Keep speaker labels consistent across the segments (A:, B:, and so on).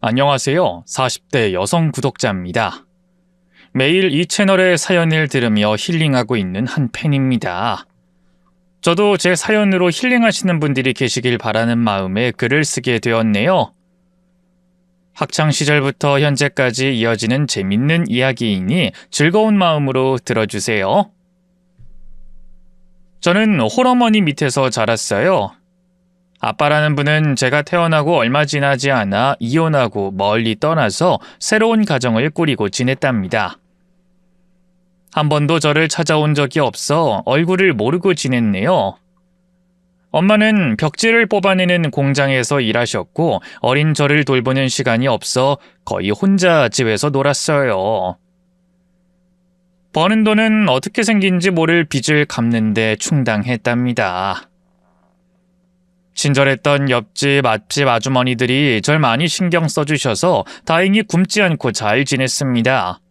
A: 안녕하세요. 40대 여성 구독자입니다. 매일 이 채널의 사연을 들으며 힐링하고 있는 한 팬입니다. 저도 제 사연으로 힐링하시는 분들이 계시길 바라는 마음에 글을 쓰게 되었네요. 학창 시절부터 현재까지 이어지는 재밌는 이야기이니 즐거운 마음으로 들어주세요. 저는 홀어머니 밑에서 자랐어요. 아빠라는 분은 제가 태어나고 얼마 지나지 않아 이혼하고 멀리 떠나서 새로운 가정을 꾸리고 지냈답니다. 한 번도 저를 찾아온 적이 없어 얼굴을 모르고 지냈네요. 엄마는 벽지를 뽑아내는 공장에서 일하셨고 어린 저를 돌보는 시간이 없어 거의 혼자 집에서 놀았어요. 버는 돈은 어떻게 생긴지 모를 빚을 갚는데 충당했답니다. 친절했던 옆집, 앞집 아주머니들이 절 많이 신경 써주셔서 다행히 굶지 않고 잘 지냈습니다.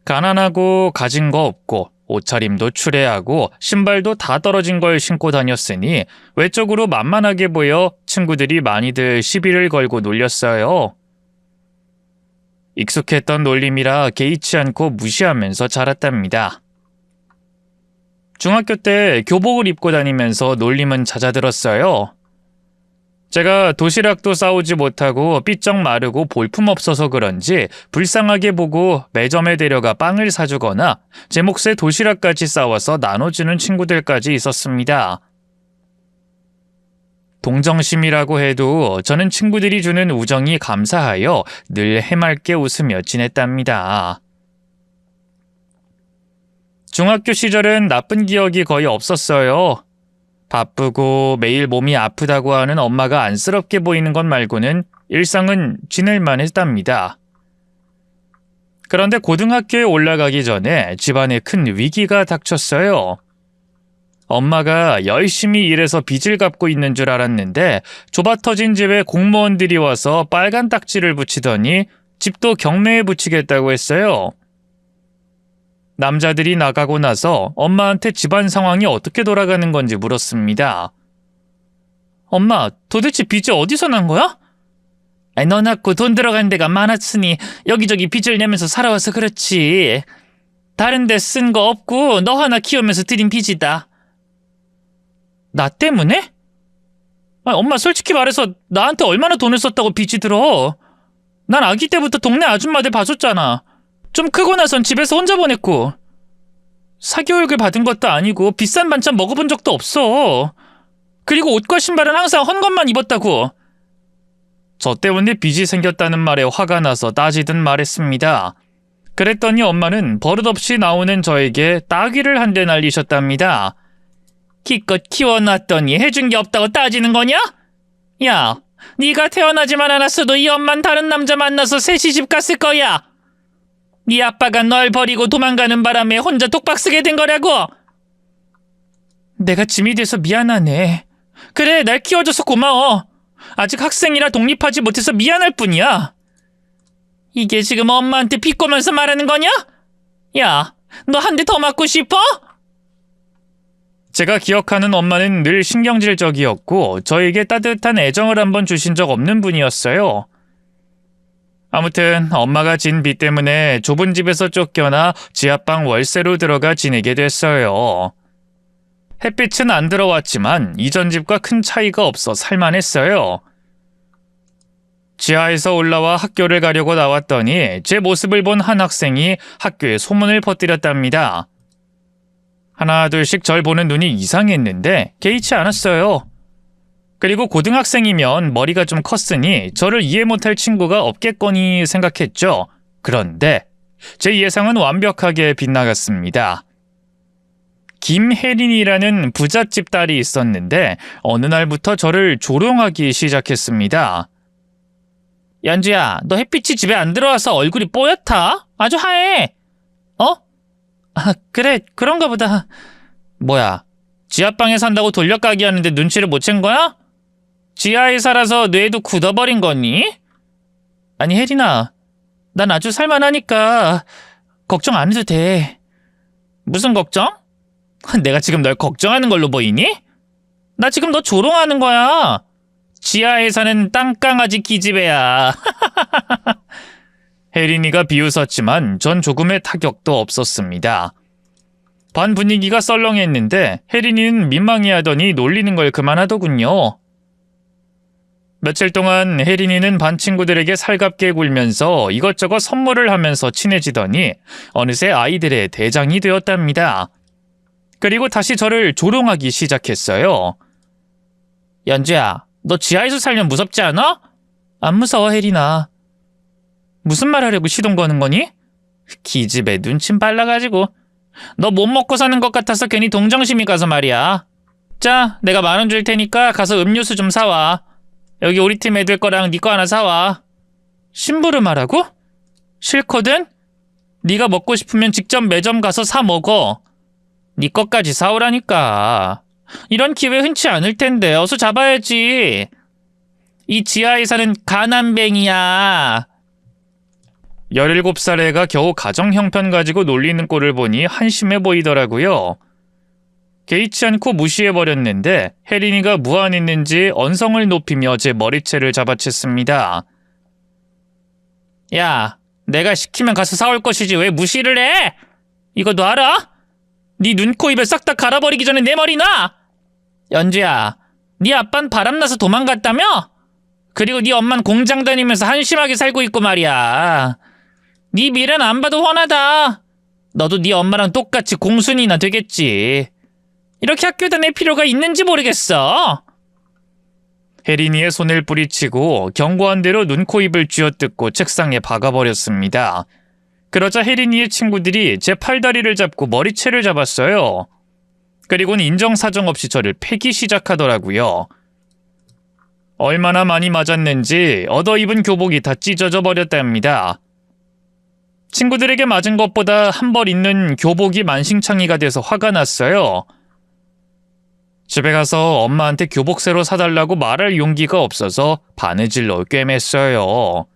A: 가난하고 가진 거 없고 옷차림도 추레하고 신발도 다 떨어진 걸 신고 다녔으니 외적으로 만만하게 보여 친구들이 많이들 시비를 걸고 놀렸어요. 익숙했던 놀림이라 개의치 않고 무시하면서 자랐답니다. 중학교 때 교복을 입고 다니면서 놀림은 잦아들었어요. 제가 도시락도 싸오지 못하고 삐쩍 마르고 볼품없어서 그런지 불쌍하게 보고 매점에 데려가 빵을 사주거나 제 몫에 도시락까지 싸워서 나눠주는 친구들까지 있었습니다. 동정심이라고 해도 저는 친구들이 주는 우정이 감사하여 늘 해맑게 웃으며 지냈답니다. 중학교 시절은 나쁜 기억이 거의 없었어요. 바쁘고 매일 몸이 아프다고 하는 엄마가 안쓰럽게 보이는 것 말고는 일상은 지낼만 했답니다. 그런데 고등학교에 올라가기 전에 집안에 큰 위기가 닥쳤어요. 엄마가 열심히 일해서 빚을 갚고 있는 줄 알았는데 좁아터진 집에 공무원들이 와서 빨간 딱지를 붙이더니 집도 경매에 붙이겠다고 했어요. 남자들이 나가고 나서 엄마한테 집안 상황이 어떻게 돌아가는 건지 물었습니다. 엄마, 도대체 빚이 어디서 난 거야? 너 낳고 돈 들어간 데가 많았으니 여기저기 빚을 내면서 살아와서 그렇지. 다른 데 쓴 거 없고 너 하나 키우면서 들인 빚이다. 나 때문에? 엄마 솔직히 말해서 나한테 얼마나 돈을 썼다고 빚이 들어. 난 아기 때부터 동네 아줌마들 봐줬잖아. 좀 크고 나선 집에서 혼자 보냈고 사교육을 받은 것도 아니고 비싼 반찬 먹어본 적도 없어. 그리고 옷과 신발은 항상 헌 것만 입었다고. 저 때문에 빚이 생겼다는 말에 화가 나서 따지듯 말했습니다. 그랬더니 엄마는 버릇없이 나오는 저에게 따귀를 한 대 날리셨답니다. 기껏 키워놨더니 해준 게 없다고 따지는 거냐? 야, 네가 태어나지만 않았어도 이 엄만 다른 남자 만나서 새 시집 갔을 거야. 네 아빠가 널 버리고 도망가는 바람에 혼자 독박 쓰게 된 거라고. 내가 짐이 돼서 미안하네. 그래, 날 키워줘서 고마워. 아직 학생이라 독립하지 못해서 미안할 뿐이야. 이게 지금 엄마한테 비꼬면서 말하는 거냐? 야, 너 한 대 더 맞고 싶어? 제가 기억하는 엄마는 늘 신경질적이었고 저에게 따뜻한 애정을 한번 주신 적 없는 분이었어요. 아무튼 엄마가 진 빚 때문에 좁은 집에서 쫓겨나 지하방 월세로 들어가 지내게 됐어요. 햇빛은 안 들어왔지만 이전 집과 큰 차이가 없어 살만했어요. 지하에서 올라와 학교를 가려고 나왔더니 제 모습을 본 한 학생이 학교에 소문을 퍼뜨렸답니다. 하나 둘씩 절 보는 눈이 이상했는데 개의치 않았어요. 그리고 고등학생이면 머리가 좀 컸으니 저를 이해 못할 친구가 없겠거니 생각했죠. 그런데 제 예상은 완벽하게 빗나갔습니다. 김혜린이라는 부잣집 딸이 있었는데 어느 날부터 저를 조롱하기 시작했습니다. 연주야, 너 햇빛이 집에 안 들어와서 얼굴이 뽀얗다? 아주 하얘. 그래, 그런가 보다. 뭐야, 지하방에 산다고 돌려까기 하는데 눈치를 못 챈 거야? 지하에 살아서 뇌도 굳어버린 거니? 아니, 혜린아, 난 아주 살만하니까 걱정 안 해도 돼. 무슨 걱정? 내가 지금 널 걱정하는 걸로 보이니? 나 지금 너 조롱하는 거야. 지하에 사는 땅강아지 기집애야. 혜린이가 비웃었지만 전 조금의 타격도 없었습니다. 반 분위기가 썰렁했는데 혜린이는 민망해하더니 놀리는 걸 그만하더군요. 며칠 동안 혜린이는 반 친구들에게 살갑게 굴면서 이것저것 선물을 하면서 친해지더니 어느새 아이들의 대장이 되었답니다. 그리고 다시 저를 조롱하기 시작했어요. 연주야, 너 지하에서 살면 무섭지 않아? 안 무서워, 혜린아. 무슨 말 하려고 시동 거는 거니? 기집애 눈침 빨라가지고. 너 못 먹고 사는 것 같아서 괜히 동정심이 가서 말이야. 자, 내가 10,000원 줄 테니까 가서 음료수 좀 사와. 여기 우리 팀 애들 거랑 네 거 하나 사와. 심부름하라고? 싫거든? 네가 먹고 싶으면 직접 매점 가서 사 먹어. 네 것까지 사오라니까. 이런 기회 흔치 않을 텐데 어서 잡아야지. 이 지하에 사는 가난뱅이야. 17살 애가 겨우 가정 형편 가지고 놀리는 꼴을 보니 한심해 보이더라고요. 개의치 않고 무시해버렸는데 혜린이가 무안했는지 언성을 높이며 제 머리채를 잡아챘습니다. 야, 내가 시키면 가서 사올 것이지 왜 무시를 해? 이거 너 알아? 네 눈, 코, 입에 싹 다 갈아버리기 전에 내 머리 놔! 연주야, 네 아빤 바람나서 도망갔다며? 그리고 네 엄만 공장 다니면서 한심하게 살고 있고 말이야. 네 미래는 안 봐도 훤하다. 너도 네 엄마랑 똑같이 공순이나 되겠지. 이렇게 학교 다닐 필요가 있는지 모르겠어. 혜린이의 손을 뿌리치고 경고한 대로 눈, 코, 입을 쥐어뜯고 책상에 박아버렸습니다. 그러자 혜린이의 친구들이 제 팔다리를 잡고 머리채를 잡았어요. 그리고는 인정사정 없이 저를 패기 시작하더라고요. 얼마나 많이 맞았는지 얻어입은 교복이 다 찢어져 버렸답니다. 친구들에게 맞은 것보다 한 벌 있는 교복이 만신창이가 돼서 화가 났어요. 집에 가서 엄마한테 교복 새로 사달라고 말할 용기가 없어서 바느질로 꿰맸어요.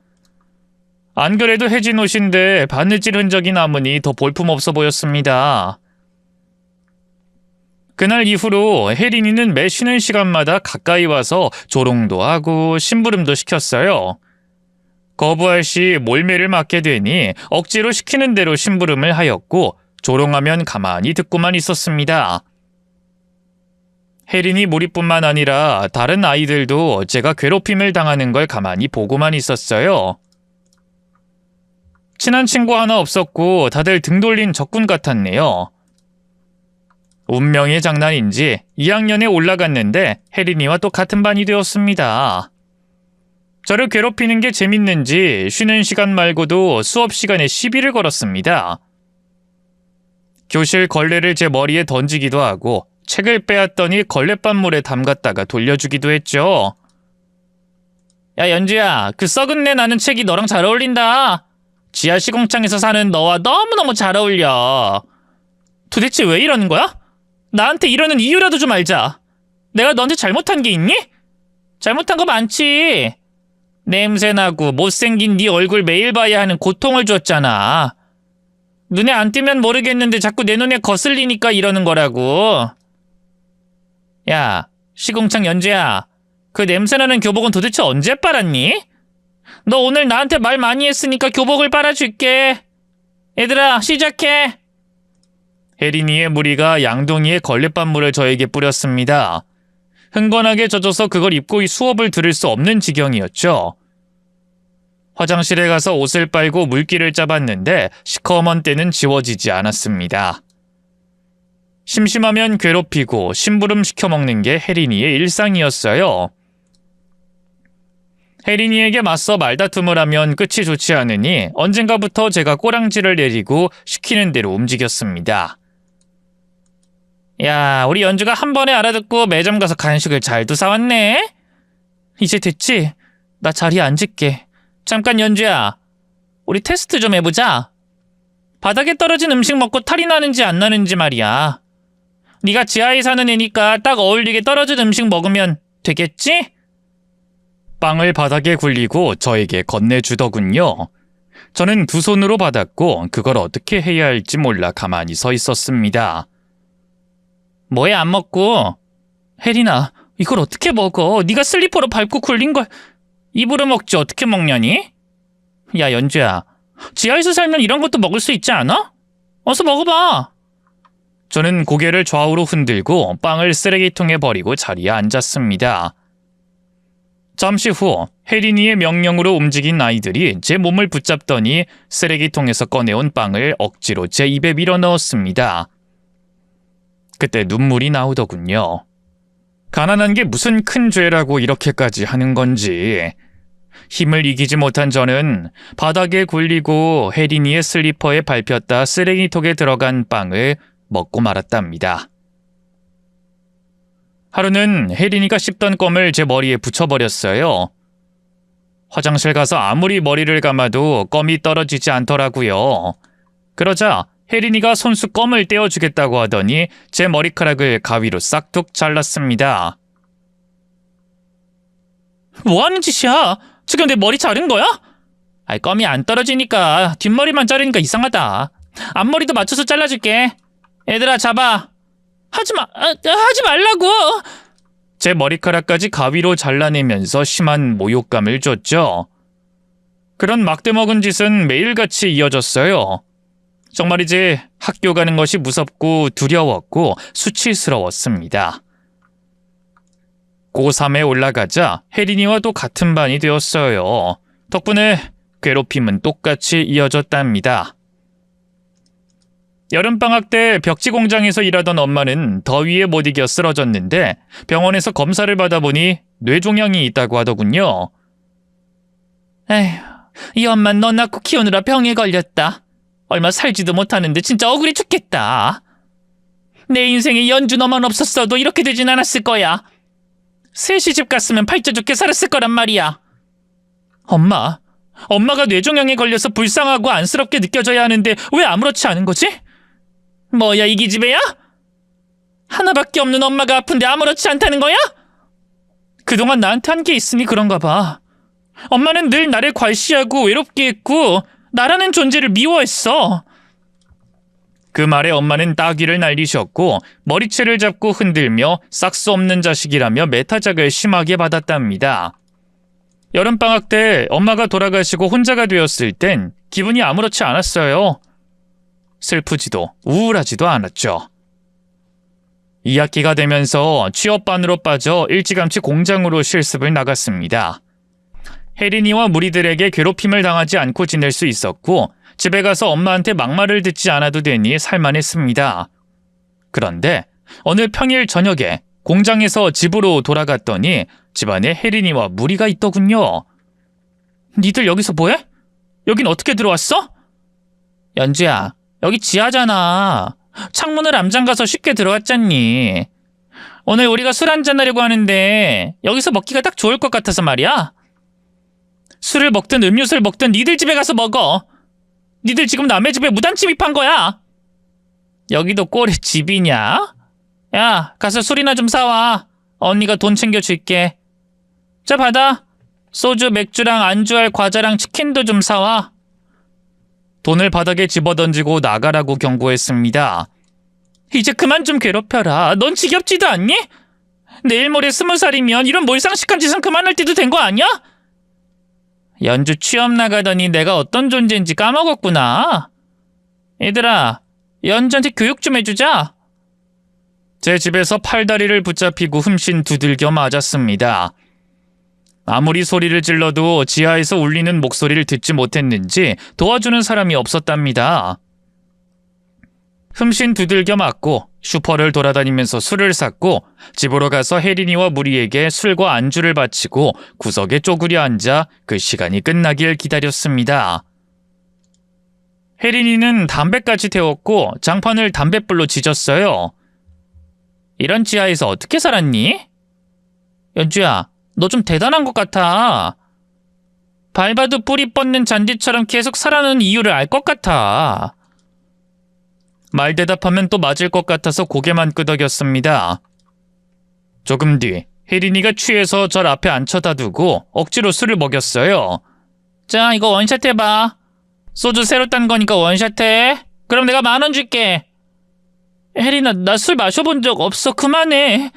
A: 안 그래도 해진 옷인데 바느질 흔적이 남으니 더 볼품없어 보였습니다. 그날 이후로 혜린이는 매 쉬는 시간마다 가까이 와서 조롱도 하고 심부름도 시켰어요. 거부할 시 몰매를 맞게 되니 억지로 시키는 대로 심부름을 하였고 조롱하면 가만히 듣고만 있었습니다. 혜린이 무리뿐만 아니라 다른 아이들도 제가 괴롭힘을 당하는 걸 가만히 보고만 있었어요. 친한 친구 하나 없었고 다들 등 돌린 적군 같았네요. 운명의 장난인지 2학년에 올라갔는데 혜린이와 또 같은 반이 되었습니다. 저를 괴롭히는 게 재밌는지 쉬는 시간 말고도 수업 시간에 시비를 걸었습니다. 교실 걸레를 제 머리에 던지기도 하고 책을 빼앗더니 걸레밥물에 담갔다가 돌려주기도 했죠. 야, 연주야, 그 썩은 내 나는 책이 너랑 잘 어울린다. 지하 시공창에서 사는 너와 너무너무 잘 어울려. 도대체 왜 이러는 거야? 나한테 이러는 이유라도 좀 알자. 내가 너한테 잘못한 게 있니? 잘못한 거 많지. 냄새나고 못생긴 네 얼굴 매일 봐야 하는 고통을 줬잖아. 눈에 안 띄면 모르겠는데 자꾸 내 눈에 거슬리니까 이러는 거라고. 야, 시궁창 연주야. 그 냄새나는 교복은 도대체 언제 빨았니? 너 오늘 나한테 말 많이 했으니까 교복을 빨아줄게. 얘들아, 시작해. 혜린이의 무리가 양동이의 걸레밥물을 저에게 뿌렸습니다. 흥건하게 젖어서 그걸 입고 수업을 들을 수 없는 지경이었죠. 화장실에 가서 옷을 빨고 물기를 짜봤는데 시커먼 때는 지워지지 않았습니다. 심심하면 괴롭히고 심부름 시켜 먹는 게 혜린이의 일상이었어요. 혜린이에게 맞서 말다툼을 하면 끝이 좋지 않으니 언젠가부터 제가 꼬랑지를 내리고 시키는 대로 움직였습니다. 야, 우리 연주가 한 번에 알아듣고 매점 가서 간식을 잘도 사왔네? 이제 됐지? 나 자리에 앉을게. 잠깐 연주야, 우리 테스트 좀 해보자. 바닥에 떨어진 음식 먹고 탈이 나는지 안 나는지 말이야. 네가 지하에 사는 애니까 딱 어울리게 떨어진 음식 먹으면 되겠지? 빵을 바닥에 굴리고 저에게 건네주더군요. 저는 두 손으로 받았고 그걸 어떻게 해야 할지 몰라 가만히 서 있었습니다. 뭐해 안 먹고? 혜린아, 이걸 어떻게 먹어? 네가 슬리퍼로 밟고 굴린 걸 입으로 먹지 어떻게 먹냐니? 야, 연주야. 지하에서 살면 이런 것도 먹을 수 있지 않아? 어서 먹어봐. 저는 고개를 좌우로 흔들고 빵을 쓰레기통에 버리고 자리에 앉았습니다. 잠시 후 혜린이의 명령으로 움직인 아이들이 제 몸을 붙잡더니 쓰레기통에서 꺼내온 빵을 억지로 제 입에 밀어넣었습니다. 그때 눈물이 나오더군요. 가난한 게 무슨 큰 죄라고 이렇게까지 하는 건지. 힘을 이기지 못한 저는 바닥에 굴리고 혜린이의 슬리퍼에 밟혔다 쓰레기통에 들어간 빵을 먹고 말았답니다. 하루는 혜린이가 씹던 껌을 제 머리에 붙여버렸어요. 화장실 가서 아무리 머리를 감아도 껌이 떨어지지 않더라고요. 그러자 혜린이가 손수 껌을 떼어주겠다고 하더니 제 머리카락을 가위로 싹둑 잘랐습니다. 뭐 하는 짓이야? 지금 내 머리 자른 거야? 껌이 안 떨어지니까 뒷머리만 자르니까 이상하다. 앞머리도 맞춰서 잘라줄게. 얘들아, 잡아. 하지 말라고. 제 머리카락까지 가위로 잘라내면서 심한 모욕감을 줬죠. 그런 막대먹은 짓은 매일같이 이어졌어요. 정말이지 학교 가는 것이 무섭고 두려웠고 수치스러웠습니다. 고3에 올라가자 혜린이와 또 같은 반이 되었어요. 덕분에 괴롭힘은 똑같이 이어졌답니다. 여름방학 때 벽지 공장에서 일하던 엄마는 더위에 못 이겨 쓰러졌는데 병원에서 검사를 받아보니 뇌종양이 있다고 하더군요. 에휴, 이 엄마 너 낳고 키우느라 병에 걸렸다. 얼마 살지도 못하는데 진짜 억울해 죽겠다. 내 인생에 연주 너만 없었어도 이렇게 되진 않았을 거야. 셋이 집 갔으면 팔자 좋게 살았을 거란 말이야. 엄마가 뇌종양에 걸려서 불쌍하고 안쓰럽게 느껴져야 하는데 왜 아무렇지 않은 거지? 뭐야, 이 기집애야? 하나밖에 없는 엄마가 아픈데 아무렇지 않다는 거야? 그동안 나한테 한 게 있으니 그런가 봐. 엄마는 늘 나를 괄시하고 외롭게 했고 나라는 존재를 미워했어. 그 말에 엄마는 따귀를 날리셨고 머리채를 잡고 흔들며 싹수 없는 자식이라며 매타작을 심하게 받았답니다. 여름방학 때 엄마가 돌아가시고 혼자가 되었을 땐 기분이 아무렇지 않았어요. 슬프지도 우울하지도 않았죠. 2학기가 되면서 취업반으로 빠져 일찌감치 공장으로 실습을 나갔습니다. 혜린이와 무리들에게 괴롭힘을 당하지 않고 지낼 수 있었고 집에 가서 엄마한테 막말을 듣지 않아도 되니 살만했습니다. 그런데 어느 평일 저녁에 공장에서 집으로 돌아갔더니 집안에 혜린이와 무리가 있더군요. 니들 여기서 뭐해? 여긴 어떻게 들어왔어? 연주야, 여기 지하잖아. 창문을 안 잠가서 쉽게 들어왔잖니. 오늘 우리가 술 한잔하려고 하는데 여기서 먹기가 딱 좋을 것 같아서 말이야. 술을 먹든 음료수를 먹든 니들 집에 가서 먹어. 니들 지금 남의 집에 무단 침입한 거야. 여기도 꼴의 집이냐? 야, 가서 술이나 좀 사와. 언니가 돈 챙겨줄게. 자, 받아. 소주, 맥주랑 안주할 과자랑 치킨도 좀 사와. 돈을 바닥에 집어던지고 나가라고 경고했습니다. 이제 그만 좀 괴롭혀라. 넌 지겹지도 않니? 내일 모레 20살이면 이런 몰상식한 짓은 그만할 때도 된 거 아니야? 연주 취업 나가더니 내가 어떤 존재인지 까먹었구나. 얘들아, 연주한테 교육 좀 해주자. 제 집에서 팔다리를 붙잡히고 흠씬 두들겨 맞았습니다. 아무리 소리를 질러도 지하에서 울리는 목소리를 듣지 못했는지 도와주는 사람이 없었답니다. 흠씬 두들겨 맞고 슈퍼를 돌아다니면서 술을 샀고 집으로 가서 혜린이와 무리에게 술과 안주를 바치고 구석에 쪼그려 앉아 그 시간이 끝나길 기다렸습니다. 혜린이는 담배까지 태웠고 장판을 담뱃불로 지졌어요. 이런 지하에서 어떻게 살았니? 연주야, 너 좀 대단한 것 같아. 밟아도 뿌리 뻗는 잔디처럼 계속 살아는 이유를 알 것 같아. 말 대답하면 또 맞을 것 같아서 고개만 끄덕였습니다. 조금 뒤 혜린이가 취해서 절 앞에 앉혀다 두고 억지로 술을 먹였어요. 자, 이거 원샷 해봐. 소주 새로 딴 거니까 원샷 해. 그럼 내가 10,000원 줄게. 혜린아, 나 술 마셔본 적 없어. 그만해.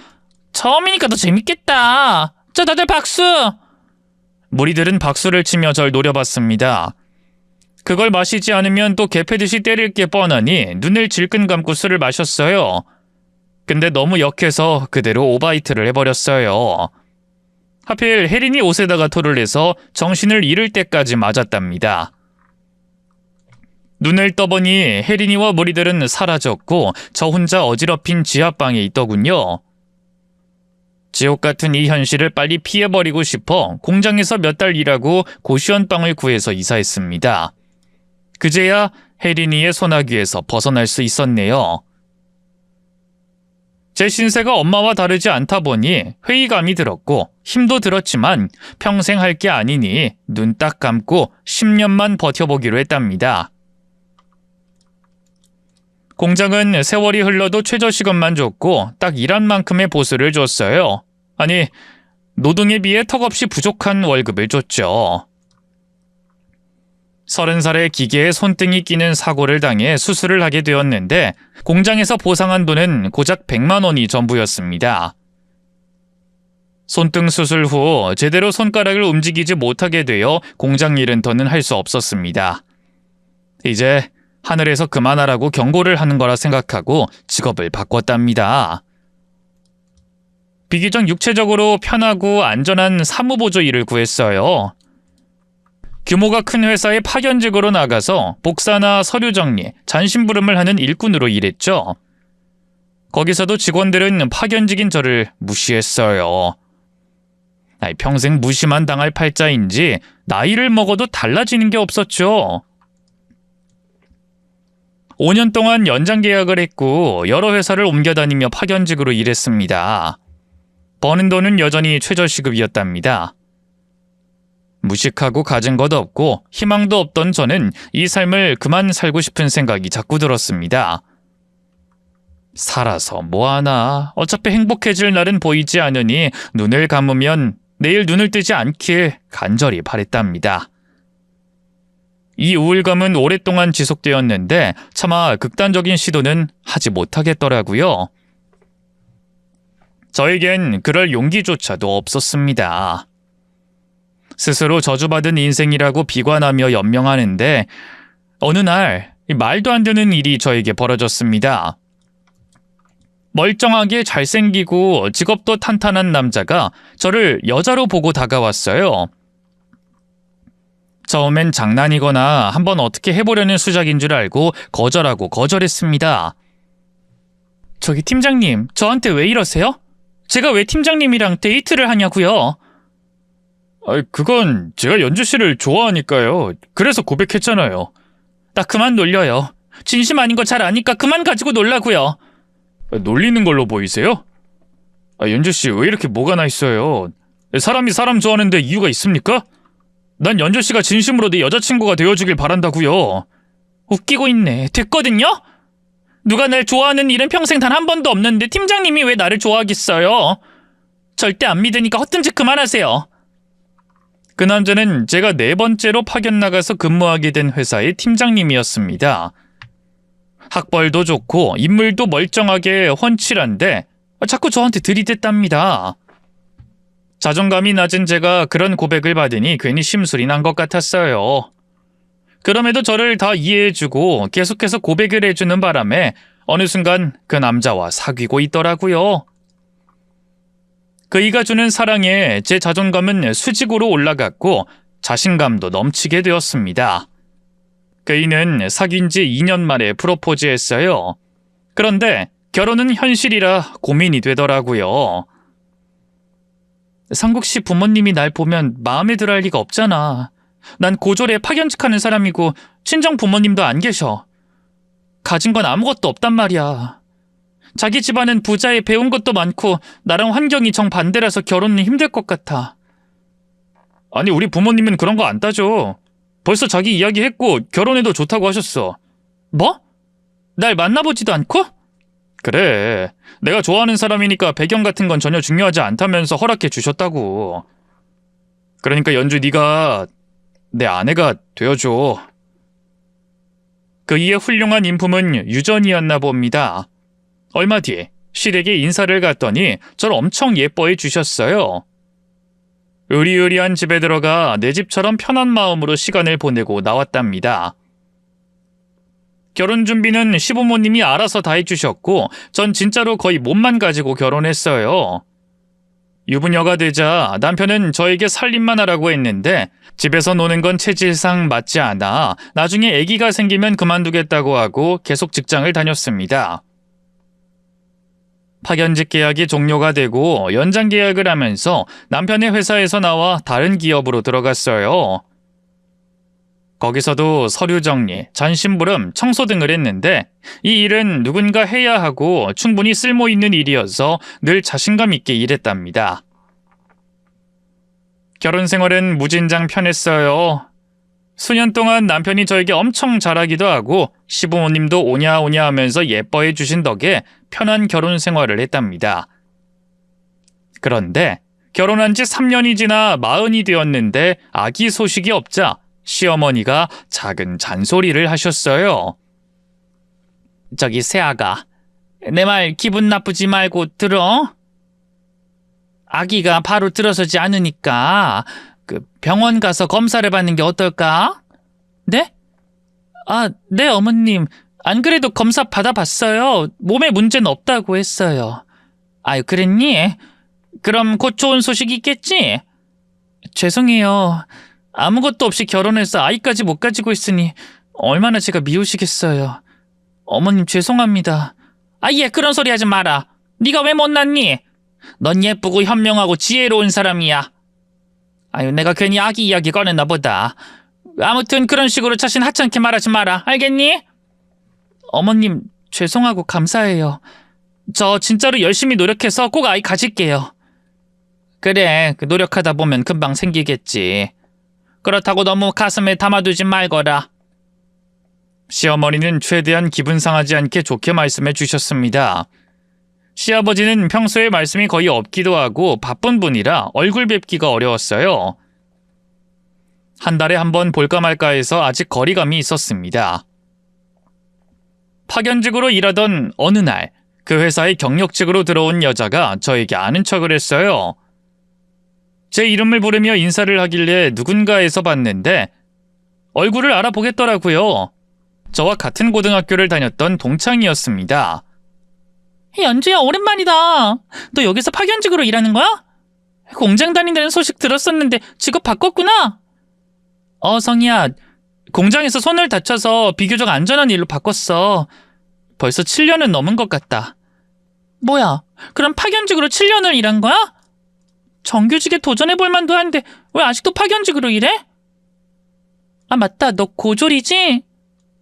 A: 처음이니까 더 재밌겠다. 자, 다들 박수! 무리들은 박수를 치며 절 노려봤습니다. 그걸 마시지 않으면 또 개패듯이 때릴 게 뻔하니 눈을 질끈 감고 술을 마셨어요. 근데 너무 역해서 그대로 오바이트를 해버렸어요. 하필 혜린이 옷에다가 토를 해서 정신을 잃을 때까지 맞았답니다. 눈을 떠보니 혜린이와 무리들은 사라졌고 저 혼자 어지럽힌 지하방에 있더군요. 지옥 같은 이 현실을 빨리 피해버리고 싶어 공장에서 몇 달 일하고 고시원방을 구해서 이사했습니다. 그제야 혜린이의 소나기에서 벗어날 수 있었네요. 제 신세가 엄마와 다르지 않다 보니 회의감이 들었고 힘도 들었지만 평생 할 게 아니니 눈 딱 감고 10년만 버텨보기로 했답니다. 공장은 세월이 흘러도 최저시급만 줬고 딱 일한 만큼의 보수를 줬어요. 아니, 노동에 비해 턱없이 부족한 월급을 줬죠. 30살에 기계에 손등이 끼는 사고를 당해 수술을 하게 되었는데 공장에서 보상한 돈은 고작 100만 원이 전부였습니다. 손등 수술 후 제대로 손가락을 움직이지 못하게 되어 공장 일은 더는 할 수 없었습니다. 이제 하늘에서 그만하라고 경고를 하는 거라 생각하고 직업을 바꿨답니다. 비교적 육체적으로 편하고 안전한 사무보조 일을 구했어요. 규모가 큰 회사에 파견직으로 나가서 복사나 서류 정리, 잔심부름을 하는 일꾼으로 일했죠. 거기서도 직원들은 파견직인 저를 무시했어요. 평생 무시만 당할 팔자인지 나이를 먹어도 달라지는 게 없었죠. 5년 동안 연장 계약을 했고 여러 회사를 옮겨다니며 파견직으로 일했습니다. 버는 돈은 여전히 최저시급이었답니다. 무식하고 가진 것 없고 희망도 없던 저는 이 삶을 그만 살고 싶은 생각이 자꾸 들었습니다. 살아서 뭐하나, 어차피 행복해질 날은 보이지 않으니 눈을 감으면 내일 눈을 뜨지 않길 간절히 바랬답니다. 이 우울감은 오랫동안 지속되었는데 차마 극단적인 시도는 하지 못하겠더라고요. 저에겐 그럴 용기조차도 없었습니다. 스스로 저주받은 인생이라고 비관하며 연명하는데 어느 날 말도 안 되는 일이 저에게 벌어졌습니다. 멀쩡하게 잘생기고 직업도 탄탄한 남자가 저를 여자로 보고 다가왔어요. 처음엔 장난이거나 한번 어떻게 해보려는 수작인 줄 알고 거절했습니다. 저기 팀장님, 저한테 왜 이러세요? 제가 왜 팀장님이랑 데이트를 하냐고요? 그건 제가 연주 씨를 좋아하니까요. 그래서 고백했잖아요. 나 그만 놀려요. 진심 아닌 거 잘 아니까 그만 가지고 놀라고요. 놀리는 걸로 보이세요? 연주 씨 왜 이렇게 뭐가 나 있어요? 사람이 사람 좋아하는데 이유가 있습니까? 난 연주 씨가 진심으로 내 여자친구가 되어주길 바란다고요. 웃기고 있네. 됐거든요? 누가 날 좋아하는 일은 평생 단 한 번도 없는데 팀장님이 왜 나를 좋아하겠어요? 절대 안 믿으니까 헛된 짓 그만하세요. 그 남자는 제가 4번째로 파견 나가서 근무하게 된 회사의 팀장님이었습니다. 학벌도 좋고 인물도 멀쩡하게 훤칠한데 자꾸 저한테 들이댔답니다. 자존감이 낮은 제가 그런 고백을 받으니 괜히 심술이 난 것 같았어요. 그럼에도 저를 다 이해해주고 계속해서 고백을 해주는 바람에 어느 순간 그 남자와 사귀고 있더라고요. 그이가 주는 사랑에 제 자존감은 수직으로 올라갔고 자신감도 넘치게 되었습니다. 그이는 사귄 지 2년 만에 프로포즈했어요. 그런데 결혼은 현실이라 고민이 되더라고요. 상국 씨 부모님이 날 보면 마음에 들어 할 리가 없잖아. 난 고졸에 파견직하는 사람이고 친정 부모님도 안 계셔. 가진 건 아무것도 없단 말이야. 자기 집안은 부자에 배운 것도 많고 나랑 환경이 정반대라서 결혼은 힘들 것 같아. 아니, 우리 부모님은 그런 거 안 따져. 벌써 자기 이야기했고 결혼해도 좋다고 하셨어. 뭐? 날 만나보지도 않고? 그래, 내가 좋아하는 사람이니까 배경 같은 건 전혀 중요하지 않다면서 허락해 주셨다고. 그러니까 연주 네가 내 아내가 되어줘. 그이의 훌륭한 인품은 유전이었나 봅니다. 얼마 뒤 실에게 인사를 갔더니 저를 엄청 예뻐해 주셨어요. 으리으리한 집에 들어가 내 집처럼 편한 마음으로 시간을 보내고 나왔답니다. 결혼 준비는 시부모님이 알아서 다 해주셨고 전 진짜로 거의 몸만 가지고 결혼했어요. 유부녀가 되자 남편은 저에게 살림만 하라고 했는데 집에서 노는 건 체질상 맞지 않아 나중에 아기가 생기면 그만두겠다고 하고 계속 직장을 다녔습니다. 파견직 계약이 종료가 되고 연장 계약을 하면서 남편의 회사에서 나와 다른 기업으로 들어갔어요. 거기서도 서류 정리, 전심부름, 청소 등을 했는데 이 일은 누군가 해야 하고 충분히 쓸모 있는 일이어서 늘 자신감 있게 일했답니다. 결혼 생활은 무진장 편했어요. 수년 동안 남편이 저에게 엄청 잘하기도 하고 시부모님도 오냐오냐 하면서 예뻐해 주신 덕에 편한 결혼 생활을 했답니다. 그런데 결혼한 지 3년이 지나 40이 되었는데 아기 소식이 없자 시어머니가 작은 잔소리를 하셨어요. 저기 새아가, 내 말 기분 나쁘지 말고 들어. 아기가 바로 들어서지 않으니까 병원 가서 검사를 받는 게 어떨까? 네? 네 어머님. 안 그래도 검사 받아봤어요. 몸에 문제는 없다고 했어요. 아유 그랬니? 그럼 곧 좋은 소식이 있겠지? 죄송해요. 아무것도 없이 결혼해서 아이까지 못 가지고 있으니 얼마나 제가 미우시겠어요. 어머님 죄송합니다. 예, 그런 소리 하지 마라. 네가 왜 못났니? 넌 예쁘고 현명하고 지혜로운 사람이야. 아유, 내가 괜히 아기 이야기 꺼냈나 보다. 아무튼 그런 식으로 자신 하찮게 말하지 마라. 알겠니? 어머님 죄송하고 감사해요. 저 진짜로 열심히 노력해서 꼭 아이 가질게요. 그래, 노력하다 보면 금방 생기겠지. 그렇다고 너무 가슴에 담아두지 말거라. 시어머니는 최대한 기분 상하지 않게 좋게 말씀해 주셨습니다. 시아버지는 평소에 말씀이 거의 없기도 하고 바쁜 분이라 얼굴 뵙기가 어려웠어요. 한 달에 한 번 볼까 말까 해서 아직 거리감이 있었습니다. 파견직으로 일하던 어느 날 그 회사에 경력직으로 들어온 여자가 저에게 아는 척을 했어요. 제 이름을 부르며 인사를 하길래 누군가 해서 봤는데 얼굴을 알아보겠더라고요. 저와 같은 고등학교를 다녔던 동창이었습니다. 연주야, 오랜만이다. 너 여기서 파견직으로 일하는 거야? 공장 다닌다는 소식 들었었는데 직업 바꿨구나. 성희야, 공장에서 손을 다쳐서 비교적 안전한 일로 바꿨어. 벌써 7년은 넘은 것 같다. 뭐야, 그럼 파견직으로 7년을 일한 거야? 정규직에 도전해볼 만도 한데 왜 아직도 파견직으로 일해? 맞다, 너 고졸이지?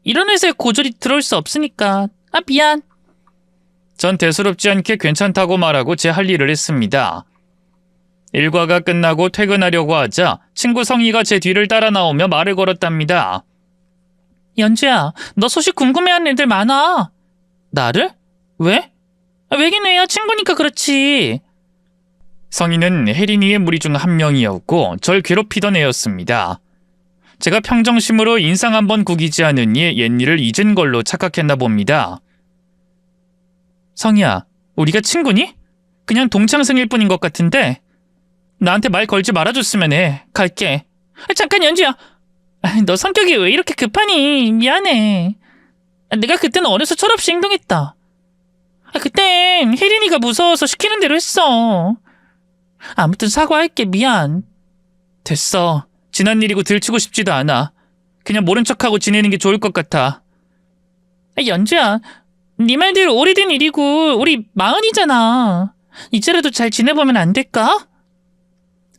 A: 이런 회사에 고졸이 들어올 수 없으니까. 미안. 전 대수롭지 않게 괜찮다고 말하고 제 할 일을 했습니다. 일과가 끝나고 퇴근하려고 하자 친구 성희가 제 뒤를 따라 나오며 말을 걸었답니다. 연주야, 너 소식 궁금해하는 애들 많아. 나를? 왜? 왜긴 왜야, 친구니까 그렇지. 성희는 혜린이의 무리 중 한 명이었고 절 괴롭히던 애였습니다. 제가 평정심으로 인상 한번 구기지 않으니 옛일을 잊은 걸로 착각했나 봅니다. 성희야, 우리가 친구니? 그냥 동창생일 뿐인 것 같은데 나한테 말 걸지 말아줬으면 해. 갈게. 잠깐 연주야. 너 성격이 왜 이렇게 급하니? 미안해. 내가 그때는 어려서 철없이 행동했다. 그땐 혜린이가 무서워서 시키는 대로 했어. 아무튼 사과할게. 미안. 됐어. 지난 일이고 들추고 싶지도 않아. 그냥 모른 척하고 지내는 게 좋을 것 같아. 연주야, 네 말대로 오래된 일이고 우리 40이잖아. 이제라도 잘 지내보면 안 될까?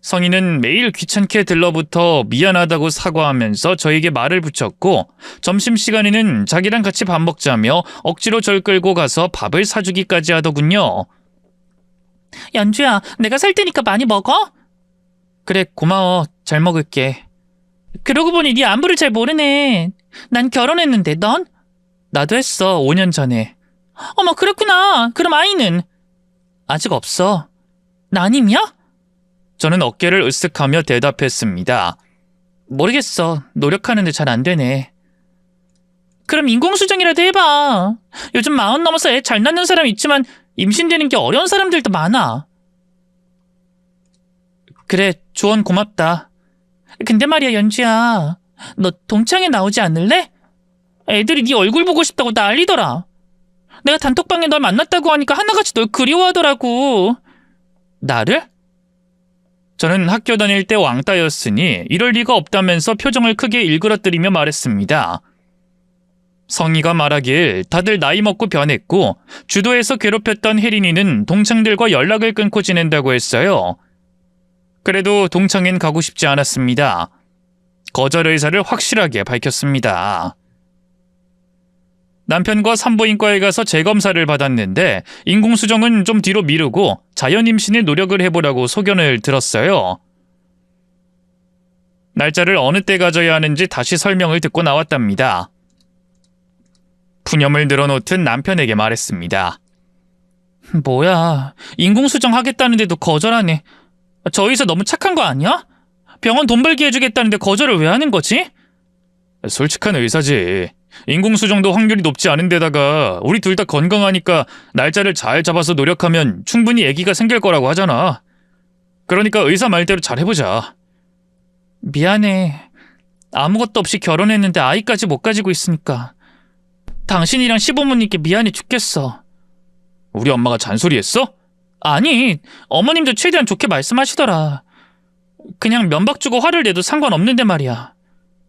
A: 성희는 매일 귀찮게 들러붙어 미안하다고 사과하면서 저에게 말을 붙였고 점심시간에는 자기랑 같이 밥 먹자며 억지로 절 끌고 가서 밥을 사주기까지 하더군요. 연주야, 내가 살 테니까 많이 먹어? 그래, 고마워. 잘 먹을게. 그러고 보니 네 안부를 잘 모르네. 난 결혼했는데 넌? 나도 했어. 5년 전에. 어머, 그렇구나. 그럼 아이는? 아직 없어. 난임이야? 저는 어깨를 으쓱하며 대답했습니다. 모르겠어. 노력하는데 잘 안 되네. 그럼 인공수정이라도 해봐. 요즘 40 넘어서 애 잘 낳는 사람 있지만 임신되는 게 어려운 사람들도 많아. 그래, 조언 고맙다. 근데 말이야, 연주야. 너 동창회 나오지 않을래? 애들이 네 얼굴 보고 싶다고 난리더라. 내가 단톡방에 널 만났다고 하니까 하나같이 널 그리워하더라고. 나를? 저는 학교 다닐 때 왕따였으니 이럴 리가 없다면서 표정을 크게 일그러뜨리며 말했습니다. 성희가 말하길 다들 나이 먹고 변했고 주도에서 괴롭혔던 혜린이는 동창들과 연락을 끊고 지낸다고 했어요. 그래도 동창엔 가고 싶지 않았습니다. 거절 의사를 확실하게 밝혔습니다. 남편과 산부인과에 가서 재검사를 받았는데 인공수정은 좀 뒤로 미루고 자연임신에 노력을 해보라고 소견을 들었어요. 날짜를 어느 때 가져야 하는지 다시 설명을 듣고 나왔답니다. 푸념을 늘어놓듯 남편에게 말했습니다. 뭐야, 인공수정 하겠다는데도 거절하네. 저 의사 너무 착한 거 아니야? 병원 돈 벌게 해주겠다는데 거절을 왜 하는 거지? 솔직한 의사지. 인공수정도 확률이 높지 않은 데다가 우리 둘 다 건강하니까 날짜를 잘 잡아서 노력하면 충분히 아기가 생길 거라고 하잖아. 그러니까 의사 말대로 잘 해보자. 미안해. 아무것도 없이 결혼했는데 아이까지 못 가지고 있으니까. 당신이랑 시부모님께 미안해 죽겠어. 우리 엄마가 잔소리했어? 아니, 어머님도 최대한 좋게 말씀하시더라. 그냥 면박 주고 화를 내도 상관없는데 말이야.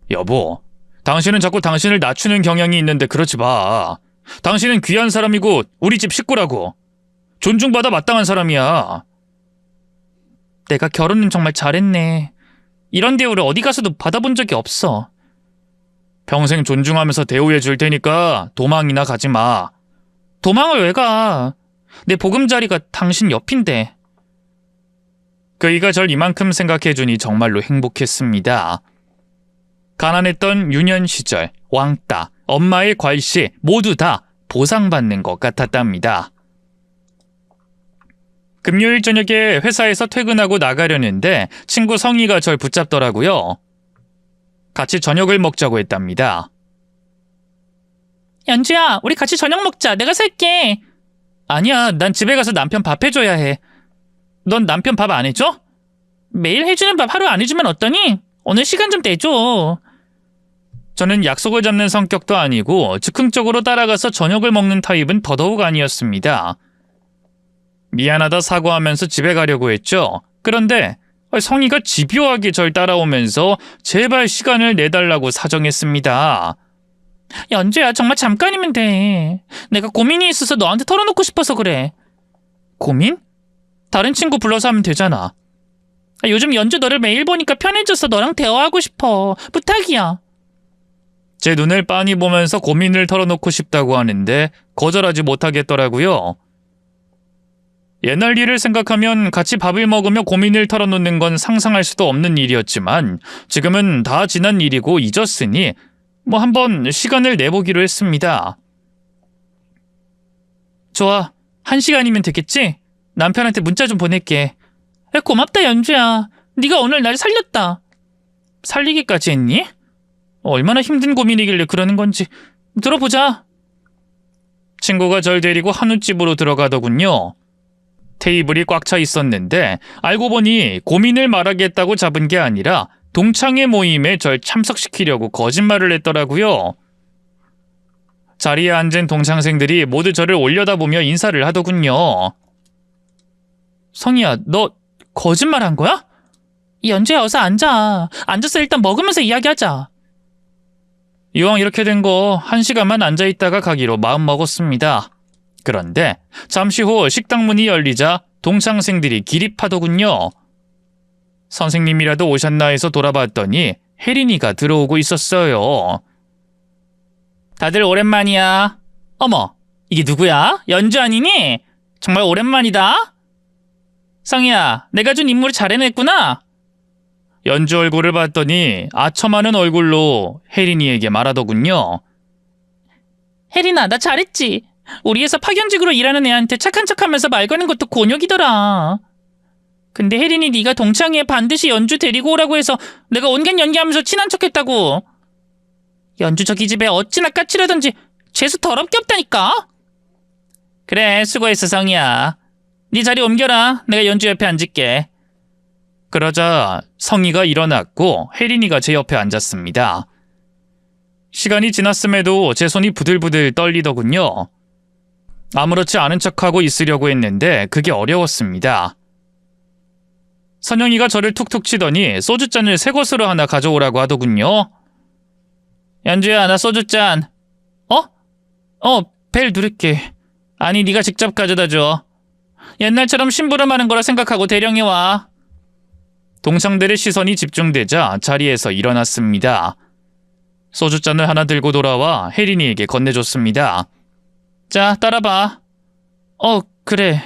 A: 여보, 당신은 자꾸 당신을 낮추는 경향이 있는데 그러지 마. 당신은 귀한 사람이고 우리 집 식구라고. 존중받아 마땅한 사람이야. 내가 결혼은 정말 잘했네. 이런 대우를 어디 가서도 받아본 적이 없어. 평생 존중하면서 대우해 줄 테니까 도망이나 가지 마. 도망을 왜 가? 내 보금자리가 당신 옆인데. 그이가 절 이만큼 생각해주니 정말로 행복했습니다. 가난했던 유년 시절, 왕따, 엄마의 괄시 모두 다 보상받는 것 같았답니다. 금요일 저녁에 회사에서 퇴근하고 나가려는데 친구 성희가 절 붙잡더라고요. 같이 저녁을 먹자고 했답니다. 연주야, 우리 같이 저녁 먹자. 내가 살게. 아니야, 난 집에 가서 남편 밥 해줘야 해. 넌 남편 밥 안 해줘? 매일 해주는 밥 하루 안 해주면 어떠니? 오늘 시간 좀 내줘. 저는 약속을 잡는 성격도 아니고 즉흥적으로 따라가서 저녁을 먹는 타입은 더더욱 아니었습니다. 미안하다 사과하면서 집에 가려고 했죠. 그런데 성희가 집요하게 절 따라오면서 제발 시간을 내달라고 사정했습니다. 연주야, 정말 잠깐이면 돼. 내가 고민이 있어서 너한테 털어놓고 싶어서 그래. 고민? 다른 친구 불러서 하면 되잖아. 요즘 연주 너를 매일 보니까 편해져서 너랑 대화하고 싶어. 부탁이야. 제 눈을 빤히 보면서 고민을 털어놓고 싶다고 하는데 거절하지 못하겠더라고요. 옛날 일을 생각하면 같이 밥을 먹으며 고민을 털어놓는 건 상상할 수도 없는 일이었지만 지금은 다 지난 일이고 잊었으니 한번 시간을 내보기로 했습니다. 좋아, 1시간이면 되겠지? 남편한테 문자 좀 보낼게. 고맙다, 연주야. 네가 오늘 날 살렸다. 살리기까지 했니? 얼마나 힘든 고민이길래 그러는 건지. 들어보자. 친구가 절 데리고 한우집으로 들어가더군요. 테이블이 꽉 차 있었는데 알고 보니 고민을 말하겠다고 잡은 게 아니라 동창회 모임에 절 참석시키려고 거짓말을 했더라고요. 자리에 앉은 동창생들이 모두 저를 올려다보며 인사를 하더군요. 성희야, 너 거짓말한 거야? 연주야, 어서 앉아. 앉아서 일단 먹으면서 이야기하자. 이왕 이렇게 된 거 1시간만 앉아있다가 가기로 마음먹었습니다. 그런데 잠시 후 식당 문이 열리자 동창생들이 기립하더군요. 선생님이라도 오셨나 해서 돌아봤더니 혜린이가 들어오고 있었어요. 다들 오랜만이야. 어머, 이게 누구야? 연주 아니니? 정말 오랜만이다. 성희야, 내가 준 임무를 잘 해냈구나. 연주 얼굴을 봤더니 아첨하는 얼굴로 혜린이에게 말하더군요. 혜린아, 나 잘했지. 우리 회사 파견직으로 일하는 애한테 착한 척하면서 말 거는 것도 곤욕이더라. 근데 혜린이 네가 동창회에 반드시 연주 데리고 오라고 해서 내가 온갖 연기하면서 친한 척했다고. 연주 저기 집에 어찌나 까칠하던지 재수 더럽게 없다니까. 그래, 수고했어, 성희야. 네 자리 옮겨라. 내가 연주 옆에 앉을게. 그러자 성희가 일어났고 혜린이가 제 옆에 앉았습니다. 시간이 지났음에도 제 손이 부들부들 떨리더군요. 아무렇지 않은 척하고 있으려고 했는데 그게 어려웠습니다. 선영이가 저를 툭툭 치더니 소주잔을 새 것으로 하나 가져오라고 하더군요. 연주야, 나 소주잔. 벨 누를게. 아니, 네가 직접 가져다 줘. 옛날처럼 심부름하는 거라 생각하고 대령해와. 동창들의 시선이 집중되자 자리에서 일어났습니다. 소주잔을 하나 들고 돌아와 혜린이에게 건네줬습니다. 자, 따라봐. 그래.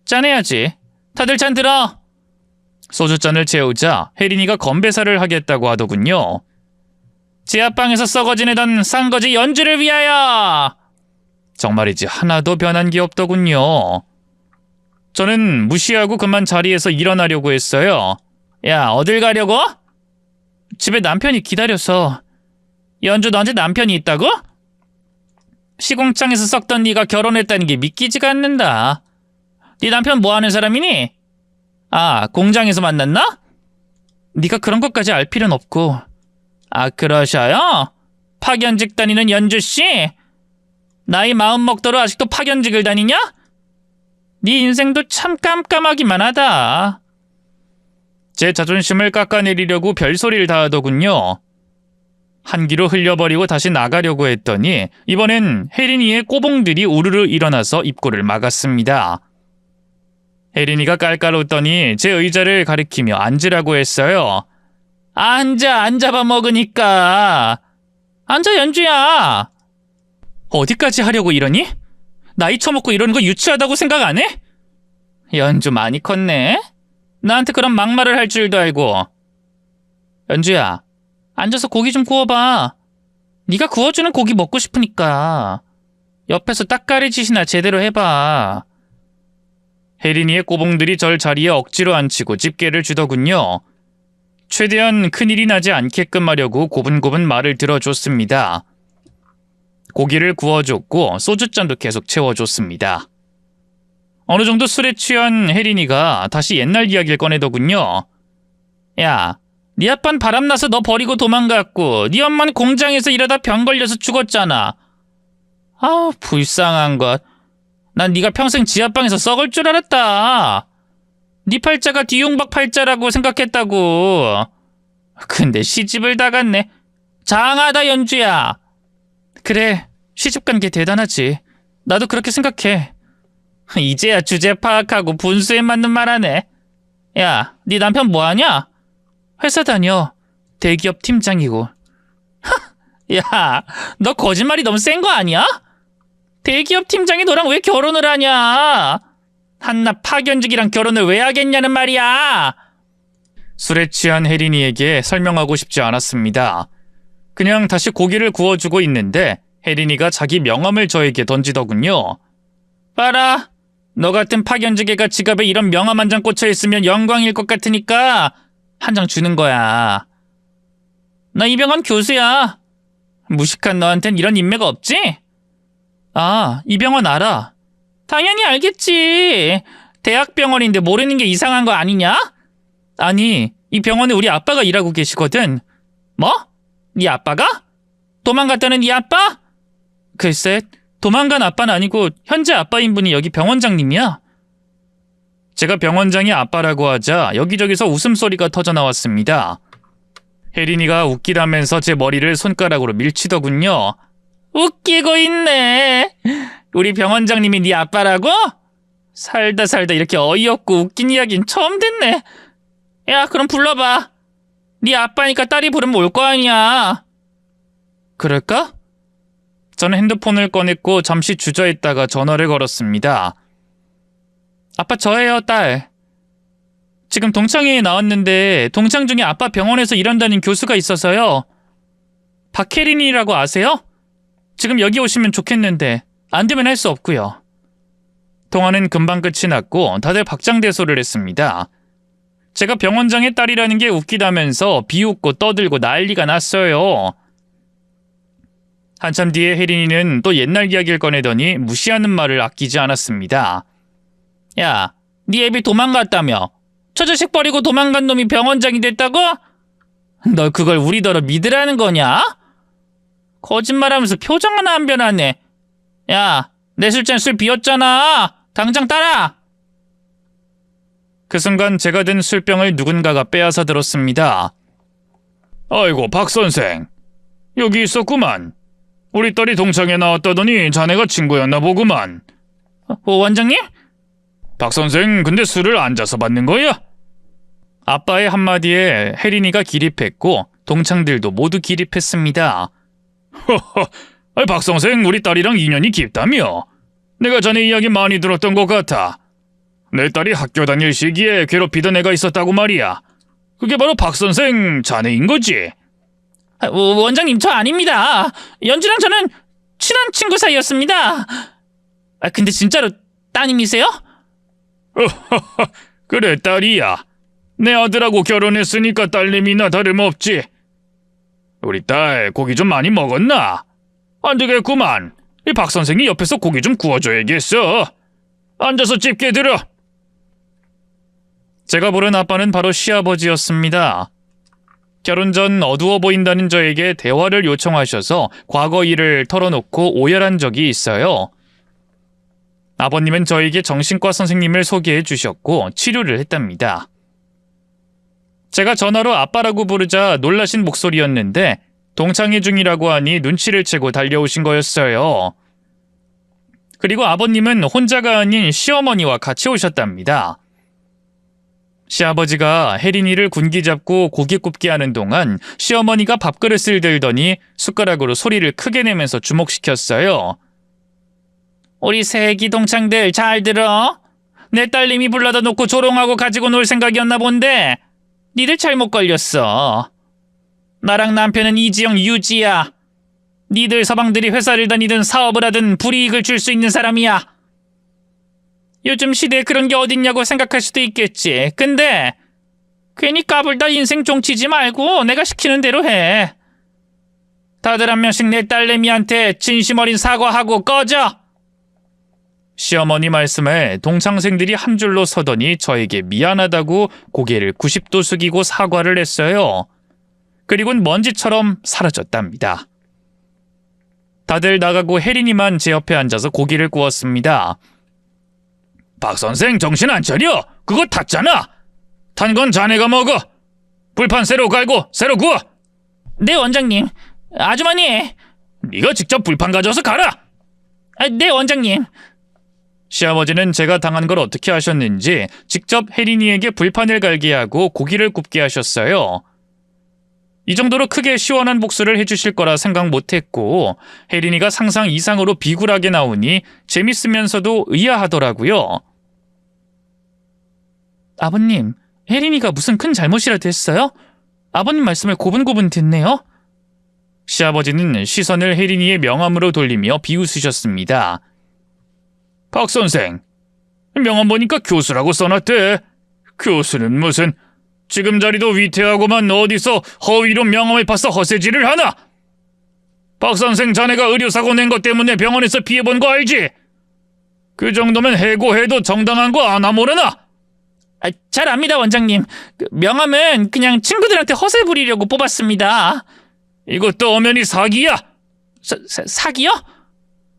A: 짠해야지. 다들 잔 들어. 소주잔을 채우자 혜린이가 건배사를 하겠다고 하더군요. 지하방에서 썩어 지내던 쌍거지 연주를 위하여! 정말이지 하나도 변한 게 없더군요. 저는 무시하고 그만 자리에서 일어나려고 했어요. 야, 어딜 가려고? 집에 남편이 기다려서. 연주, 너한테 남편이 있다고? 시공창에서 썩던 네가 결혼했다는 게 믿기지가 않는다. 네 남편 뭐하는 사람이니? 아, 공장에서 만났나? 네가 그런 것까지 알 필요는 없고. 아, 그러셔요? 파견직 다니는 연주씨? 나이 마음 먹도록 아직도 파견직을 다니냐? 네 인생도 참 깜깜하기만 하다. 제 자존심을 깎아내리려고 별소리를 다 하더군요. 한기로 흘려버리고 다시 나가려고 했더니 이번엔 혜린이의 꼬봉들이 우르르 일어나서 입구를 막았습니다. 혜린이가 깔깔 웃더니 제 의자를 가리키며 앉으라고 했어요. 앉아봐 먹으니까. 앉아, 연주야. 어디까지 하려고 이러니? 나이 처먹고 이러는 거 유치하다고 생각 안 해? 연주 많이 컸네. 나한테 그런 막말을 할 줄도 알고. 연주야, 앉아서 고기 좀 구워봐. 네가 구워주는 고기 먹고 싶으니까. 옆에서 딱가리짓이나 제대로 해봐. 혜린이의 꼬봉들이 절 자리에 억지로 앉히고 집게를 주더군요. 최대한 큰일이 나지 않게끔 하려고 고분고분 말을 들어줬습니다. 고기를 구워줬고 소주잔도 계속 채워줬습니다. 어느 정도 술에 취한 혜린이가 다시 옛날 이야기를 꺼내더군요. 야, 네 아빠는 바람나서 너 버리고 도망갔고 네 엄마는 공장에서 일하다 병 걸려서 죽었잖아. 아우, 불쌍한 것. 난 네가 평생 지하방에서 썩을 줄 알았다. 네 팔자가 뒤용박 팔자라고 생각했다고. 근데 시집을 다 갔네. 장하다, 연주야. 그래, 시집 간 게 대단하지. 나도 그렇게 생각해. 이제야 주제 파악하고 분수에 맞는 말 하네. 야, 네 남편 뭐하냐? 회사 다녀. 대기업 팀장이고. 야, 너 거짓말이 너무 센 거 아니야? 대기업 팀장이 너랑 왜 결혼을 하냐? 한낱 파견직이랑 결혼을 왜 하겠냐는 말이야. 술에 취한 혜린이에게 설명하고 싶지 않았습니다. 그냥 다시 고기를 구워주고 있는데 혜린이가 자기 명함을 저에게 던지더군요. 봐라, 너 같은 파견직애가 지갑에 이런 명함 한 장 꽂혀있으면 영광일 것 같으니까 한 장 주는 거야. 나 이병헌 교수야. 무식한 너한텐 이런 인맥 없지? 아, 이병헌 알아. 당연히 알겠지. 대학병원인데 모르는 게 이상한 거 아니냐? 아니, 이 병원에 우리 아빠가 일하고 계시거든. 뭐? 네 아빠가? 도망갔다는 네 아빠? 글쎄, 도망간 아빠는 아니고 현재 아빠인 분이 여기 병원장님이야. 제가 병원장이 아빠라고 하자 여기저기서 웃음소리가 터져나왔습니다. 혜린이가 웃기다면서 제 머리를 손가락으로 밀치더군요. 웃기고 있네. 우리 병원장님이 네 아빠라고? 살다 이렇게 어이없고 웃긴 이야기는 처음 듣네. 야, 그럼 불러봐. 네 아빠니까 딸이 부르면 올 거 아니야. 그럴까? 저는 핸드폰을 꺼냈고 잠시 주저했다가 전화를 걸었습니다. 아빠, 저예요, 딸. 지금 동창회에 나왔는데 동창 중에 아빠 병원에서 일한다는 교수가 있어서요. 박혜린이라고 아세요? 지금 여기 오시면 좋겠는데 안 되면 할 수 없고요. 통화는 금방 끝이 났고 다들 박장대소를 했습니다. 제가 병원장의 딸이라는 게 웃기다면서 비웃고 떠들고 난리가 났어요. 한참 뒤에 혜린이는 또 옛날 이야기를 꺼내더니 무시하는 말을 아끼지 않았습니다. 야, 네 애비 도망갔다며? 저 자식 버리고 도망간 놈이 병원장이 됐다고? 너 그걸 우리더러 믿으라는 거냐? 거짓말하면서 표정 하나 안 변하네. 야, 내 술잔 술 비웠잖아. 당장 따라. 그 순간 제가 든 술병을 누군가가 빼앗아 들었습니다. 아이고, 박 선생. 여기 있었구만. 우리 딸이 동창회 나왔다더니 자네가 친구였나 보구만. 원장님? 박 선생, 근데 술을 앉아서 받는 거야? 아빠의 한마디에 혜린이가 기립했고 동창들도 모두 기립했습니다. 허허, 박 선생, 우리 딸이랑 인연이 깊다며. 내가 자네 이야기 많이 들었던 것 같아. 내 딸이 학교 다닐 시기에 괴롭히던 애가 있었다고 말이야. 그게 바로 박 선생 자네인 거지? 원장님, 저 아닙니다. 연주랑 저는 친한 친구 사이였습니다. 근데 진짜로 따님이세요? 그래, 딸이야. 내 아들하고 결혼했으니까 딸내미나 다름없지. 우리 딸 고기 좀 많이 먹었나? 안 되겠구만. 이 박 선생이 옆에서 고기 좀 구워줘야겠어. 앉아서 집게 들어. 제가 부른 아빠는 바로 시아버지였습니다. 결혼 전 어두워 보인다는 저에게 대화를 요청하셔서 과거 일을 털어놓고 오열한 적이 있어요. 아버님은 저에게 정신과 선생님을 소개해 주셨고 치료를 했답니다. 제가 전화로 아빠라고 부르자 놀라신 목소리였는데 동창회 중이라고 하니 눈치를 채고 달려오신 거였어요. 그리고 아버님은 혼자가 아닌 시어머니와 같이 오셨답니다. 시아버지가 혜린이를 군기 잡고 고기 굽게 하는 동안 시어머니가 밥그릇을 들더니 숟가락으로 소리를 크게 내면서 주목시켰어요. 우리 새끼 동창들 잘 들어. 내 딸님이 불러다 놓고 조롱하고 가지고 놀 생각이었나 본데 니들 잘못 걸렸어. 나랑 남편은 이지영 유지야. 니들 서방들이 회사를 다니든 사업을 하든 불이익을 줄 수 있는 사람이야. 요즘 시대에 그런 게 어딨냐고 생각할 수도 있겠지. 근데 괜히 까불다 인생 종치지 말고 내가 시키는 대로 해. 다들 한 명씩 내 딸내미한테 진심 어린 사과하고 꺼져. 시어머니 말씀에 동창생들이 한 줄로 서더니 저에게 미안하다고 고개를 90도 숙이고 사과를 했어요. 그리고는 먼지처럼 사라졌답니다. 다들 나가고 혜린이만 제 옆에 앉아서 고기를 구웠습니다. 박 선생, 정신 안 차려? 그거 탔잖아. 탄 건 자네가 먹어. 불판 새로 갈고 새로 구워. 네, 원장님. 아주머니. 네가 직접 불판 가져와서 갈아. 네, 원장님. 시아버지는 제가 당한 걸 어떻게 하셨는지 직접 혜린이에게 불판을 갈게 하고 고기를 굽게 하셨어요. 이 정도로 크게 시원한 복수를 해주실 거라 생각 못했고 혜린이가 상상 이상으로 비굴하게 나오니 재밌으면서도 의아하더라고요. 아버님, 혜린이가 무슨 큰 잘못이라도 했어요? 아버님 말씀을 고분고분 듣네요. 시아버지는 시선을 혜린이의 명함으로 돌리며 비웃으셨습니다. 박 선생, 명함 보니까 교수라고 써놨대. 교수는 무슨, 지금 자리도 위태하고만 어디서 허위로 명함을 파서 허세질을 하나? 박 선생, 자네가 의료사고 낸 것 때문에 병원에서 피해본 거 알지? 그 정도면 해고해도 정당한 거 아나 모르나? 잘 압니다, 원장님. 명함은 그냥 친구들한테 허세 부리려고 뽑았습니다. 이것도 엄연히 사기야. 사기요?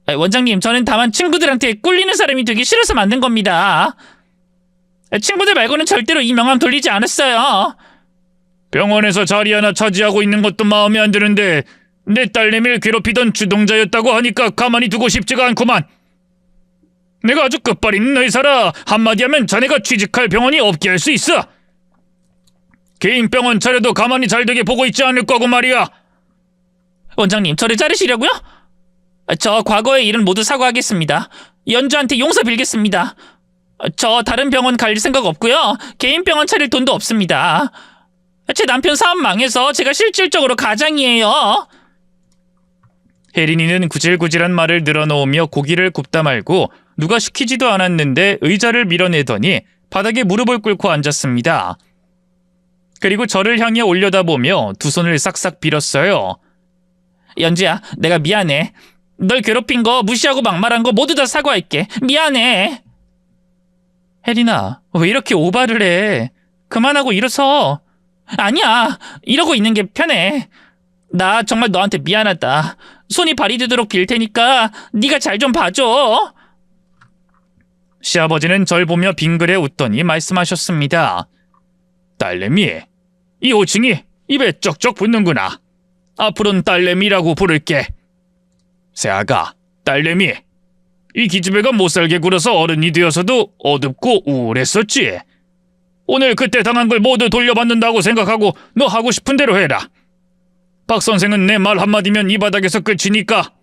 A: 원장님, 저는 다만 친구들한테 꿀리는 사람이 되기 싫어서 만든 겁니다. 친구들 말고는 절대로 이 명함 돌리지 않았어요. 병원에서 자리 하나 차지하고 있는 것도 마음에 안 드는데 내 딸내미를 괴롭히던 주동자였다고 하니까 가만히 두고 싶지가 않구만. 내가 아주 끝발 있는 의사라 한마디 하면 자네가 취직할 병원이 없게 할 수 있어. 개인 병원 차려도 가만히 잘 되게 보고 있지 않을 거고 말이야. 원장님, 저를 자르시려고요? 저 과거의 일은 모두 사과하겠습니다. 연주한테 용서 빌겠습니다. 저 다른 병원 갈 생각 없고요. 개인 병원 차릴 돈도 없습니다. 제 남편 사업 망해서 제가 실질적으로 가장이에요. 혜린이는 구질구질한 말을 늘어놓으며 고기를 굽다 말고 누가 시키지도 않았는데 의자를 밀어내더니 바닥에 무릎을 꿇고 앉았습니다. 그리고 저를 향해 올려다보며 두 손을 싹싹 빌었어요. 연주야, 내가 미안해. 널 괴롭힌 거, 무시하고 막말한 거 모두 다 사과할게. 미안해. 혜린아, 왜 이렇게 오바를 해? 그만하고 일어서. 아니야, 이러고 있는 게 편해. 나 정말 너한테 미안하다. 손이 발이 되도록 빌 테니까 네가 잘 좀 봐줘. 시아버지는 절 보며 빙그레 웃더니 말씀하셨습니다. 딸내미, 이 호칭이 입에 쩍쩍 붙는구나. 앞으로는 딸내미라고 부를게. 새아가, 딸내미, 이 기집애가 못살게 굴어서 어른이 되어서도 어둡고 우울했었지. 오늘 그때 당한 걸 모두 돌려받는다고 생각하고 너 하고 싶은 대로 해라. 박 선생은 내 말 한마디면 이 바닥에서 끝이니까.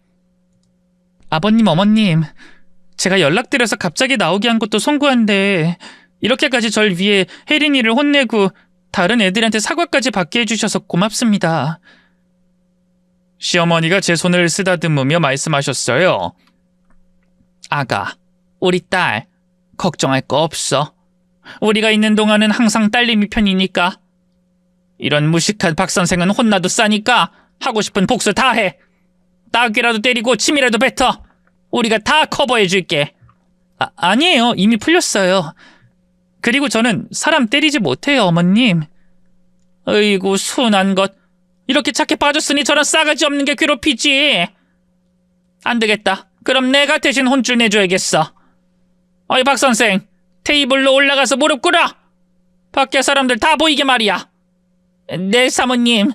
A: 아버님, 어머님, 제가 연락드려서 갑자기 나오게 한 것도 송구한데 이렇게까지 절 위해 혜린이를 혼내고 다른 애들한테 사과까지 받게 해주셔서 고맙습니다. 시어머니가 제 손을 쓰다듬으며 말씀하셨어요. 아가, 우리 딸, 걱정할 거 없어. 우리가 있는 동안은 항상 딸내미 편이니까. 이런 무식한 박 선생은 혼나도 싸니까 하고 싶은 복수 다 해. 따귀라도 때리고 침이라도 뱉어. 우리가 다 커버해줄게. 아니에요. 이미 풀렸어요. 그리고 저는 사람 때리지 못해요, 어머님. 어이구, 순한 것. 이렇게 착해 빠졌으니 저런 싸가지 없는 게 괴롭히지. 안 되겠다. 그럼 내가 대신 혼쭐 내줘야겠어. 어이, 박 선생, 테이블로 올라가서 무릎 꿇어. 밖에 사람들 다 보이게 말이야. 네, 사모님.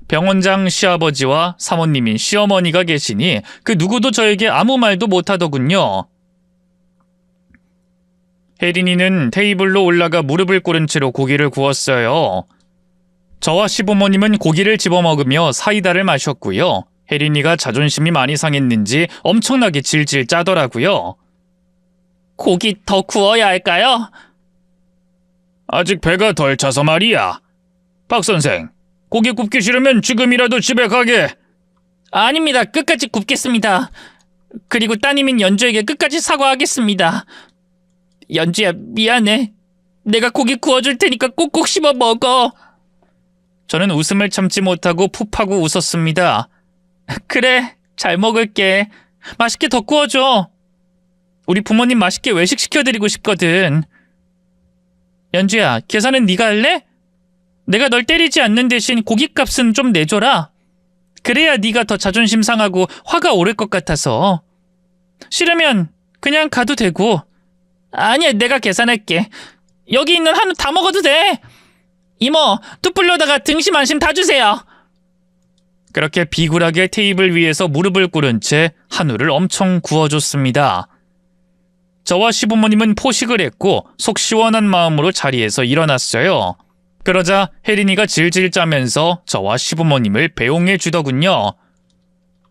A: 병원장 시아버지와 사모님인 시어머니가 계시니 그 누구도 저에게 아무 말도 못하더군요. 혜린이는 테이블로 올라가 무릎을 꿇은 채로 고기를 구웠어요. 저와 시부모님은 고기를 집어먹으며 사이다를 마셨고요. 혜린이가 자존심이 많이 상했는지 엄청나게 질질 짜더라고요. 고기 더 구워야 할까요? 아직 배가 덜 차서 말이야. 박 선생, 고기 굽기 싫으면 지금이라도 집에 가게. 아닙니다. 끝까지 굽겠습니다. 그리고 따님인 연주에게 끝까지 사과하겠습니다. 연주야, 미안해. 내가 고기 구워줄 테니까 꼭꼭 씹어 먹어. 저는 웃음을 참지 못하고 푹 하고 웃었습니다. 그래, 잘 먹을게. 맛있게 더 구워줘. 우리 부모님 맛있게 외식 시켜드리고 싶거든. 연주야, 계산은 네가 할래? 내가 널 때리지 않는 대신 고깃값은 좀 내줘라. 그래야 네가 더 자존심 상하고 화가 오를 것 같아서. 싫으면 그냥 가도 되고. 아니야, 내가 계산할게. 여기 있는 한우 다 먹어도 돼. 이모, 뚝불로다가 등심 안심 다 주세요. 그렇게 비굴하게 테이블 위에서 무릎을 꿇은 채 한우를 엄청 구워줬습니다. 저와 시부모님은 포식을 했고 속 시원한 마음으로 자리에서 일어났어요. 그러자 혜린이가 질질 짜면서 저와 시부모님을 배웅해 주더군요.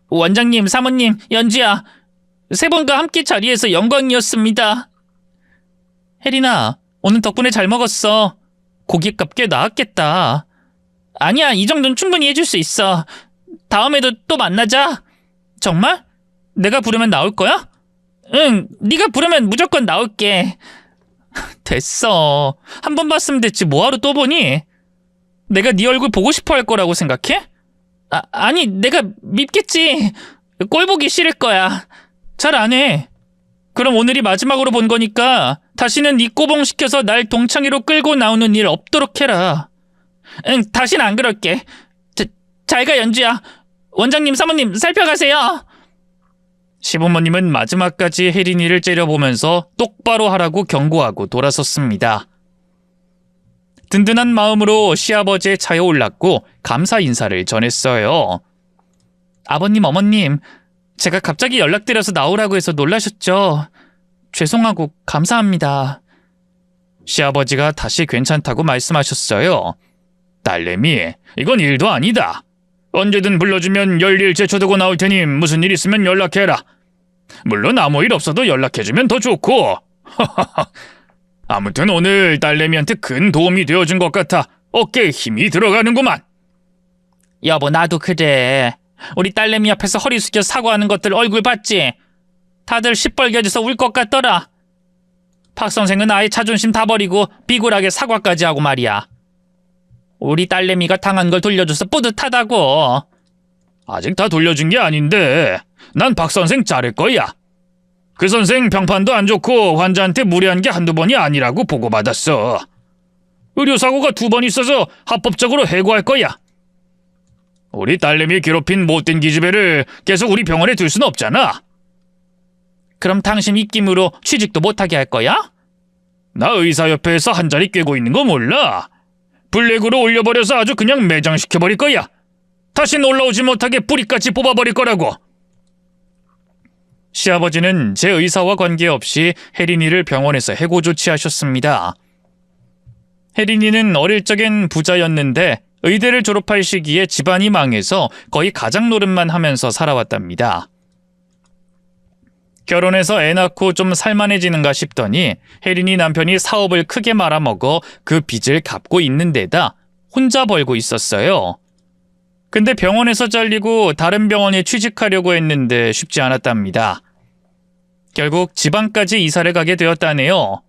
A: 원장님, 사모님, 연주야, 세 분과 함께 자리에서 영광이었습니다. 혜린아, 오늘 덕분에 잘 먹었어. 고깃값 꽤 나왔겠다. 아니야, 이 정도는 충분히 해줄 수 있어. 다음에도 또 만나자. 정말? 내가 부르면 나올 거야? 응, 네가 부르면 무조건 나올게. 됐어. 한 번 봤으면 됐지 뭐하러 또 보니? 내가 네 얼굴 보고 싶어 할 거라고 생각해? 아니, 내가 밉겠지. 꼴 보기 싫을 거야. 잘 안 해. 그럼 오늘이 마지막으로 본 거니까 다시는 네 꼬봉 시켜서 날 동창회로 끌고 나오는 일 없도록 해라. 응, 다신 안 그럴게. 잘 가, 연주야. 원장님, 사모님, 살펴가세요. 시부모님은 마지막까지 혜린이를 째려보면서 똑바로 하라고 경고하고 돌아섰습니다. 든든한 마음으로 시아버지의 차에 올랐고 감사 인사를 전했어요. 아버님, 어머님, 제가 갑자기 연락드려서 나오라고 해서 놀라셨죠? 죄송하고 감사합니다. 시아버지가 다시 괜찮다고 말씀하셨어요. 딸내미, 이건 일도 아니다. 언제든 불러주면 열일 제쳐두고 나올 테니 무슨 일 있으면 연락해라. 물론 아무 일 없어도 연락해주면 더 좋고. 아무튼 오늘 딸내미한테 큰 도움이 되어준 것 같아 어깨에 힘이 들어가는구만. 여보, 나도 그래. 우리 딸내미 앞에서 허리 숙여 사과하는 것들 얼굴 봤지? 다들 시뻘개져서 울 것 같더라. 박 선생은 아예 자존심 다 버리고 비굴하게 사과까지 하고 말이야. 우리 딸내미가 당한 걸 돌려줘서 뿌듯하다고. 아직 다 돌려준 게 아닌데 난 박 선생 자를 거야. 그 선생 병판도 안 좋고 환자한테 무례한 게 한두 번이 아니라고 보고받았어. 의료사고가 2번 있어서 합법적으로 해고할 거야. 우리 딸내미 괴롭힌 못된 기집애를 계속 우리 병원에 둘 순 없잖아. 그럼 당신 입김으로 취직도 못하게 할 거야? 나 의사협회에서 한 자리 꿰고 있는 거 몰라? 블랙으로 올려버려서 아주 그냥 매장시켜버릴 거야. 다신 올라오지 못하게 뿌리까지 뽑아버릴 거라고. 시아버지는 제 의사와 관계없이 혜린이를 병원에서 해고 조치하셨습니다. 혜린이는 어릴 적엔 부자였는데 의대를 졸업할 시기에 집안이 망해서 거의 가장 노릇만 하면서 살아왔답니다. 결혼해서 애 낳고 좀 살만해지는가 싶더니 혜린이 남편이 사업을 크게 말아먹어 그 빚을 갚고 있는 데다 혼자 벌고 있었어요. 근데 병원에서 잘리고 다른 병원에 취직하려고 했는데 쉽지 않았답니다. 결국 지방까지 이사를 가게 되었다네요.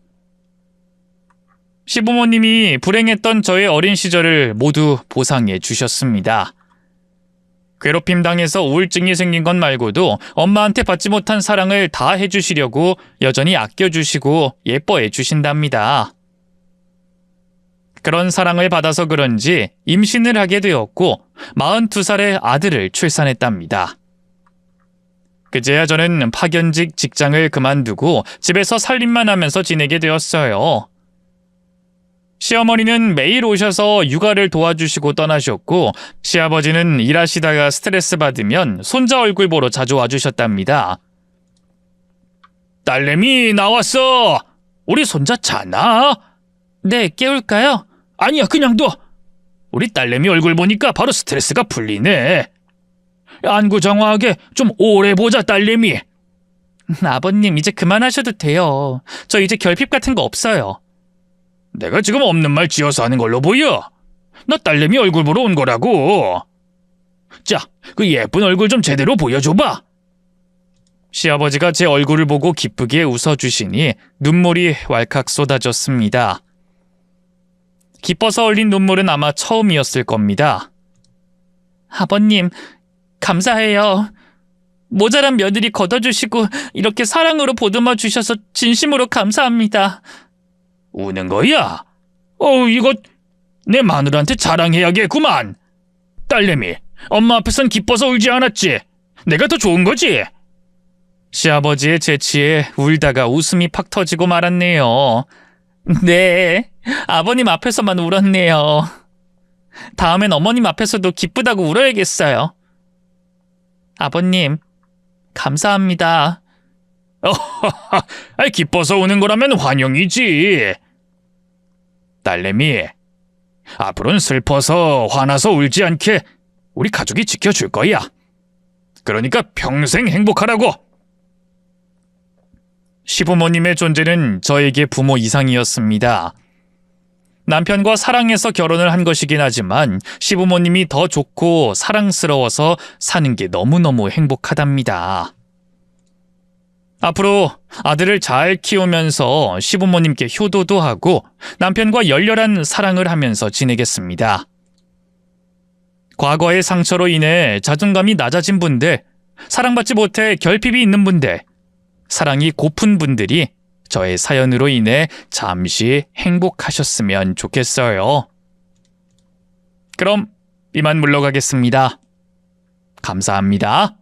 A: 시부모님이 불행했던 저의 어린 시절을 모두 보상해 주셨습니다. 괴롭힘 당해서 우울증이 생긴 것 말고도 엄마한테 받지 못한 사랑을 다 해주시려고 여전히 아껴주시고 예뻐해 주신답니다. 그런 사랑을 받아서 그런지 임신을 하게 되었고 42살의 아들을 출산했답니다. 그제야 저는 파견직 직장을 그만두고 집에서 살림만 하면서 지내게 되었어요. 시어머니는 매일 오셔서 육아를 도와주시고 떠나셨고 시아버지는 일하시다가 스트레스 받으면 손자 얼굴 보러 자주 와주셨답니다. 딸내미 나왔어. 우리 손자 자나? 네, 깨울까요? 아니야, 그냥 둬. 우리 딸내미 얼굴 보니까 바로 스트레스가 풀리네. 안구정화하게 좀 오래 보자, 딸내미. 아버님, 이제 그만하셔도 돼요. 저 이제 결핍 같은 거 없어요. 내가 지금 없는 말 지어서 하는 걸로 보여. 나 딸내미 얼굴 보러 온 거라고. 자, 그 예쁜 얼굴 좀 제대로 보여줘봐. 시아버지가 제 얼굴을 보고 기쁘게 웃어주시니 눈물이 왈칵 쏟아졌습니다. 기뻐서 흘린 눈물은 아마 처음이었을 겁니다. 아버님, 감사해요. 모자란 며느리 걷어주시고 이렇게 사랑으로 보듬어 주셔서 진심으로 감사합니다. 우는 거야? 이거 내 마누라한테 자랑해야겠구만. 딸내미, 엄마 앞에선 기뻐서 울지 않았지? 내가 더 좋은 거지? 시아버지의 재치에 울다가 웃음이 팍 터지고 말았네요. 네, 아버님 앞에서만 울었네요. 다음엔 어머님 앞에서도 기쁘다고 울어야겠어요. 아버님, 감사합니다. 기뻐서 우는 거라면 환영이지. 딸내미, 앞으로는 슬퍼서 화나서 울지 않게 우리 가족이 지켜줄 거야. 그러니까 평생 행복하라고. 시부모님의 존재는 저에게 부모 이상이었습니다. 남편과 사랑해서 결혼을 한 것이긴 하지만 시부모님이 더 좋고 사랑스러워서 사는 게 너무너무 행복하답니다. 앞으로 아들을 잘 키우면서 시부모님께 효도도 하고 남편과 열렬한 사랑을 하면서 지내겠습니다. 과거의 상처로 인해 자존감이 낮아진 분들, 사랑받지 못해 결핍이 있는 분들, 사랑이 고픈 분들이 저의 사연으로 인해 잠시 행복하셨으면 좋겠어요. 그럼 이만 물러가겠습니다. 감사합니다.